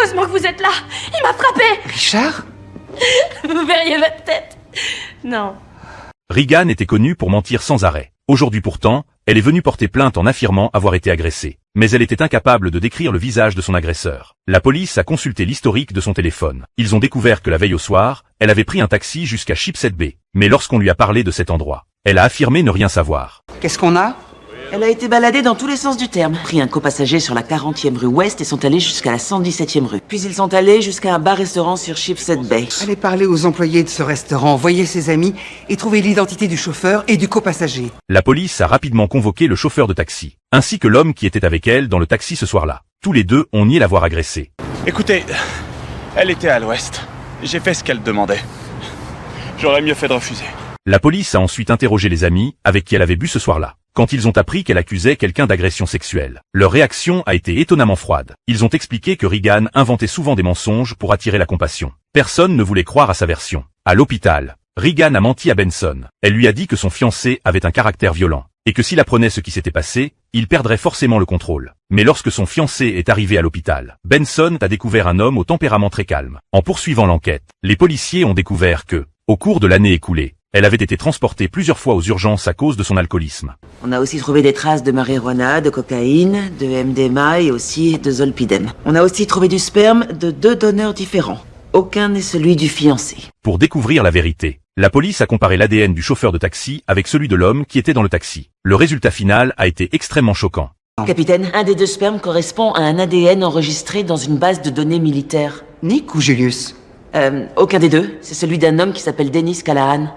Heureusement que vous êtes là. Il m'a frappé. Richard? Vous verriez votre tête. Non. Regan était connue pour mentir sans arrêt. Aujourd'hui pourtant, elle est venue porter plainte en affirmant avoir été agressée. Mais elle était incapable de décrire le visage de son agresseur. La police a consulté l'historique de son téléphone. Ils ont découvert que la veille au soir, elle avait pris un taxi jusqu'à Shipshead Bay. Mais lorsqu'on lui a parlé de cet endroit, elle a affirmé ne rien savoir. Qu'est-ce qu'on a? Elle a été baladée dans tous les sens du terme. Pris un copassager sur la 40e rue Ouest et sont allés jusqu'à la 117e rue. Puis ils sont allés jusqu'à un bar-restaurant sur Shipshead Bay. Allez parler aux employés de ce restaurant, voyez ses amis et trouver l'identité du chauffeur et du copassager. La police a rapidement convoqué le chauffeur de taxi, ainsi que l'homme qui était avec elle dans le taxi ce soir-là. Tous les deux ont nié l'avoir agressée. Écoutez, elle était à l'ouest. J'ai fait ce qu'elle demandait. J'aurais mieux fait de refuser. La police a ensuite interrogé les amis avec qui elle avait bu ce soir-là. Quand ils ont appris qu'elle accusait quelqu'un d'agression sexuelle, leur réaction a été étonnamment froide. Ils ont expliqué que Regan inventait souvent des mensonges pour attirer la compassion. Personne ne voulait croire à sa version. À l'hôpital, Regan a menti à Benson. Elle lui a dit que son fiancé avait un caractère violent, et que s'il apprenait ce qui s'était passé, il perdrait forcément le contrôle. Mais lorsque son fiancé est arrivé à l'hôpital, Benson a découvert un homme au tempérament très calme. En poursuivant l'enquête, les policiers ont découvert que, au cours de l'année écoulée, elle avait été transportée plusieurs fois aux urgences à cause de son alcoolisme. On a aussi trouvé des traces de marijuana, de cocaïne, de MDMA et aussi de zolpidem. On a aussi trouvé du sperme de 2 donneurs différents. Aucun n'est celui du fiancé. Pour découvrir la vérité, la police a comparé l'ADN du chauffeur de taxi avec celui de l'homme qui était dans le taxi. Le résultat final a été extrêmement choquant. Capitaine, un des 2 spermes correspond à un ADN enregistré dans une base de données militaire. Nick ou Julius? Aucun des 2. C'est celui d'un homme qui s'appelle Dennis Callahan.